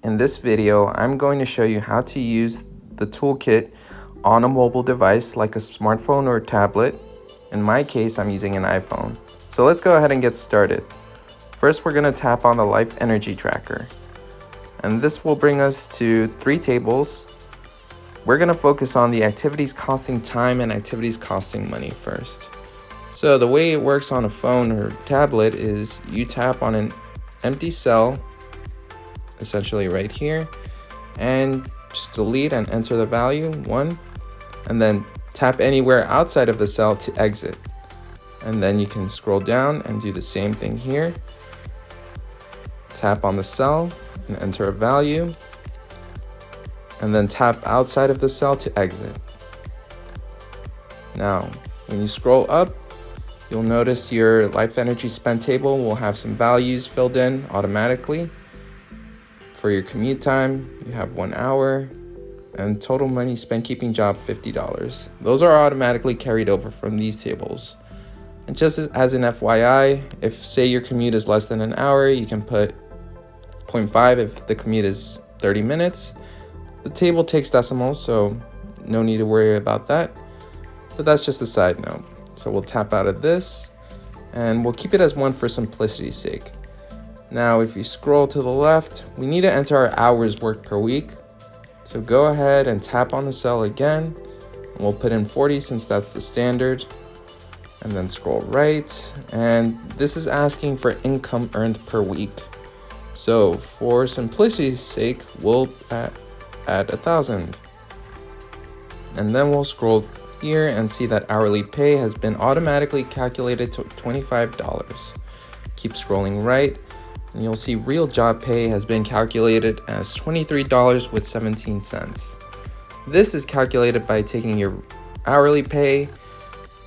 In this video, I'm going to show you how to use the toolkit on a mobile device like a smartphone or tablet. In my case, I'm using an iPhone. So let's go ahead and get started. First, we're going to tap on the Life Energy Tracker. And this will bring us to 3 tables. We're going to focus on the activities costing time and activities costing money first. So the way it works on a phone or tablet is you tap on an empty cell, essentially right here, and just delete and enter the value 1, and then tap anywhere outside of the cell to exit. And then you can scroll down and do the same thing here. Tap on the cell and enter a value, and then tap outside of the cell to exit. Now, when you scroll up, you'll notice your life energy spent table will have some values filled in automatically. For your commute time, you have 1 hour, and total money spent keeping job, $50. Those are automatically carried over from these tables. And just as an FYI, if say your commute is less than an hour, you can put 0.5 if the commute is 30 minutes. The table takes decimals, so no need to worry about that. But that's just a side note. So we'll tap out of this, and we'll keep it as 1 for simplicity's sake. Now, if you scroll to the left, we need to enter our hours worked per week. So go ahead and tap on the cell again, and we'll put in 40 since that's the standard. And then scroll right, and this is asking for income earned per week. So for simplicity's sake, we'll add 1,000. And then we'll scroll here and see that hourly pay has been automatically calculated to $25. Keep scrolling right, and you'll see real job pay has been calculated as $23.17. This is calculated by taking your hourly pay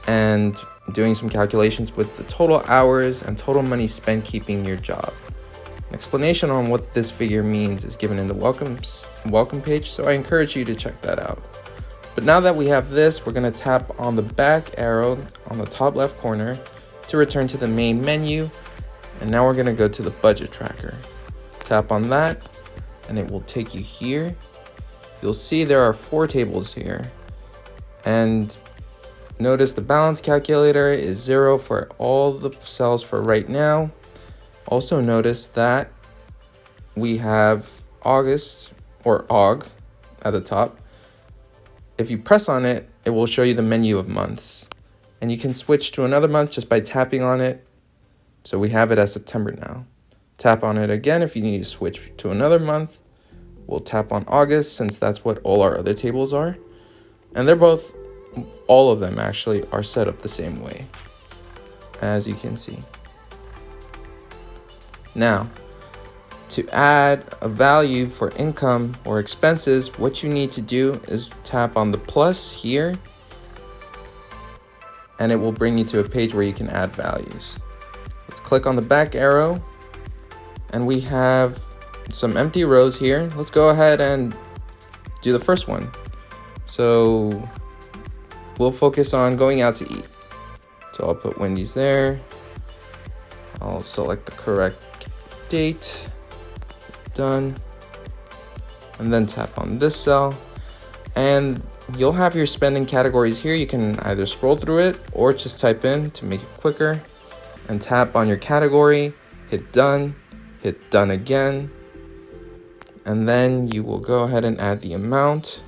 and doing some calculations with the total hours and total money spent keeping your job. An explanation on what this figure means is given in the welcome page, so I encourage you to check that out. But now that we have this, we're going to tap on the back arrow on the top left corner to return to the main menu. And now we're going to go to the budget tracker. Tap on that, and it will take you here. You'll see there are 4 tables here. And notice the balance calculator is 0 for all the cells for right now. Also notice that we have August, or AUG, at the top. If you press on it, it will show you the menu of months. And you can switch to another month just by tapping on it. So we have it as September now. Tap on it again if you need to switch to another month. We'll tap on August since that's what all our other tables are. And all of them actually are set up the same way, as you can see. Now, to add a value for income or expenses, what you need to do is tap on the plus here, and it will bring you to a page where you can add values. Let's click on the back arrow, and we have some empty rows here. Let's go ahead and do the first one. So we'll focus on going out to eat. So I'll put Wendy's there. I'll select the correct date. Done. And then tap on this cell. And you'll have your spending categories here. You can either scroll through it or just type in to make it quicker. And tap on your category, hit done again. And then you will go ahead and add the amount.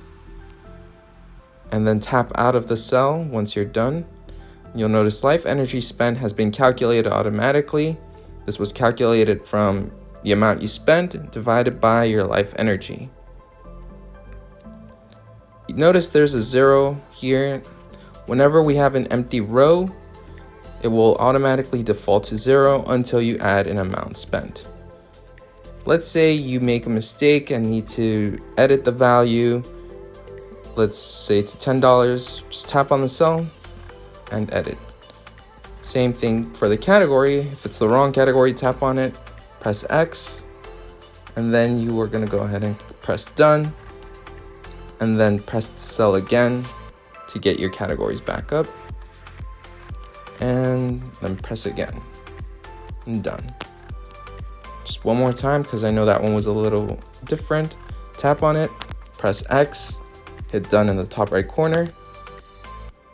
And then tap out of the cell once you're done. You'll notice life energy spent has been calculated automatically. This was calculated from the amount you spent divided by your life energy. You notice there's a 0 here. Whenever we have an empty row, it will automatically default to 0 until you add an amount spent. Let's say you make a mistake and need to edit the value. Let's say to $10, just tap on the cell and edit. Same thing for the category. If it's the wrong category, tap on it, press X, and then you are gonna go ahead and press done, and then press the cell again to get your categories back up, and then press again, and done. Just one more time because I know that one was a little different. Tap on it, press X, hit done in the top right corner,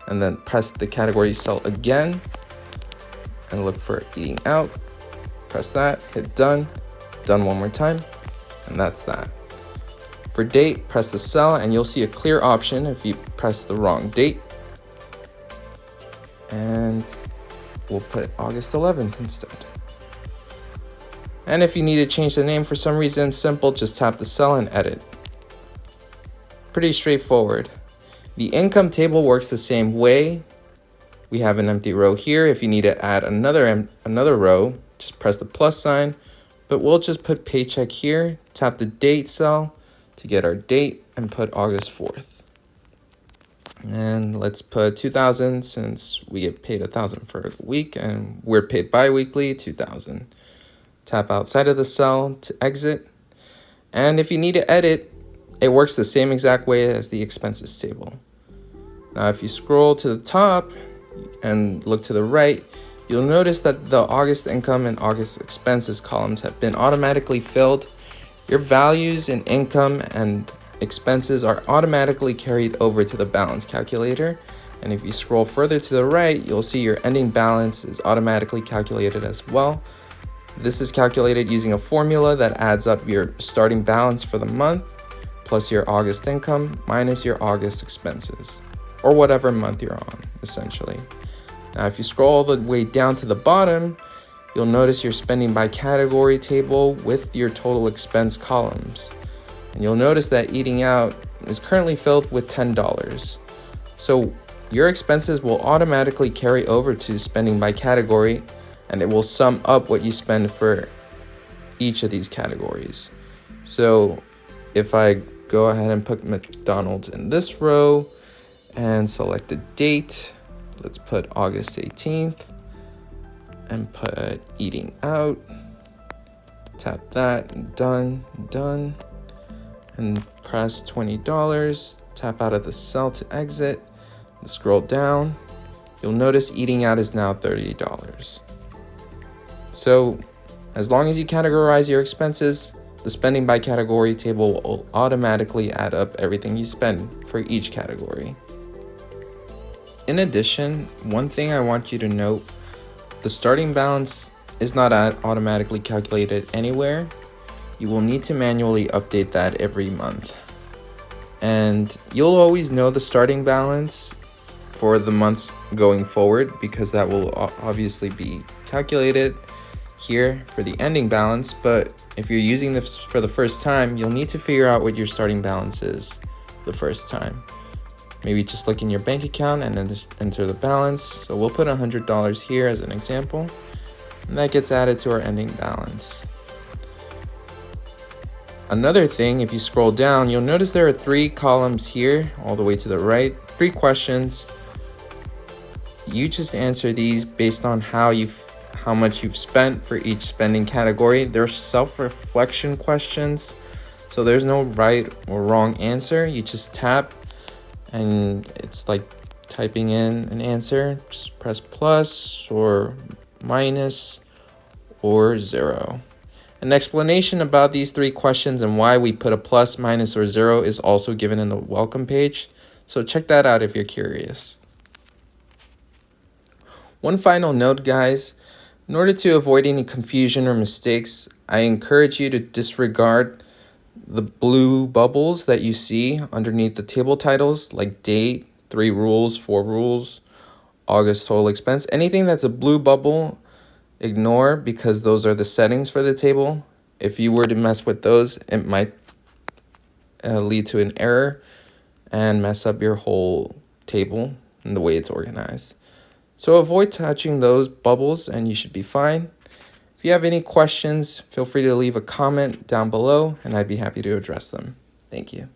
and then press the category cell again and look for eating out. Press that, hit done one more time, and that's that. For date, press the cell and you'll see a clear option if you press the wrong date. And we'll put August 11th instead. And if you need to change the name for some reason, simple, just tap the cell and edit. Pretty straightforward. The income table works the same way. We have an empty row here. If you need to add another row, just press the plus sign, but we'll just put paycheck here, tap the date cell to get our date and put August 4th. And let's put 2,000 since we get paid 1,000 for the week and we're paid bi-weekly, 2,000. Tap outside of the cell to exit. And if you need to edit, it works the same exact way as the expenses table. Now, if you scroll to the top and look to the right, you'll notice that the August income and August expenses columns have been automatically filled. Your values in income and expenses are automatically carried over to the balance calculator. And if you scroll further to the right, you'll see your ending balance is automatically calculated as well. This is calculated using a formula that adds up your starting balance for the month plus your August income minus your August expenses, or whatever month you're on, essentially. Now, if you scroll all the way down to the bottom, you'll notice your spending by category table with your total expense columns. And you'll notice that eating out is currently filled with $10. So your expenses will automatically carry over to spending by category, and it will sum up what you spend for each of these categories. So if I go ahead and put McDonald's in this row and select a date, let's put August 18th and put eating out, tap that, done, and press $20, tap out of the cell to exit, and scroll down. You'll notice eating out is now $30. So as long as you categorize your expenses, the spending by category table will automatically add up everything you spend for each category. In addition, one thing I want you to note, the starting balance is not automatically calculated anywhere. You will need to manually update that every month. And you'll always know the starting balance for the months going forward because that will obviously be calculated here for the ending balance. But if you're using this for the first time, you'll need to figure out what your starting balance is the first time. Maybe just look in your bank account and then just enter the balance. So we'll put $100 here as an example, and that gets added to our ending balance. Another thing, if you scroll down, you'll notice there are 3 columns here all the way to the right, 3 questions. You just answer these based on how much you've spent for each spending category. They're self-reflection questions, so there's no right or wrong answer. You just tap and it's like typing in an answer. Just press plus or minus or 0. An explanation about these 3 questions and why we put a plus, minus, or 0 is also given in the welcome page, so check that out if you're curious. One final note, guys. In order to avoid any confusion or mistakes, I encourage you to disregard the blue bubbles that you see underneath the table titles, like date, 3 rules, 4 rules, August total expense. Anything that's a blue bubble, ignore, because those are the settings for the table. If you were to mess with those, it might lead to an error and mess up your whole table and the way it's organized. So avoid touching those bubbles and you should be fine. If you have any questions, feel free to leave a comment down below and I'd be happy to address them. Thank you.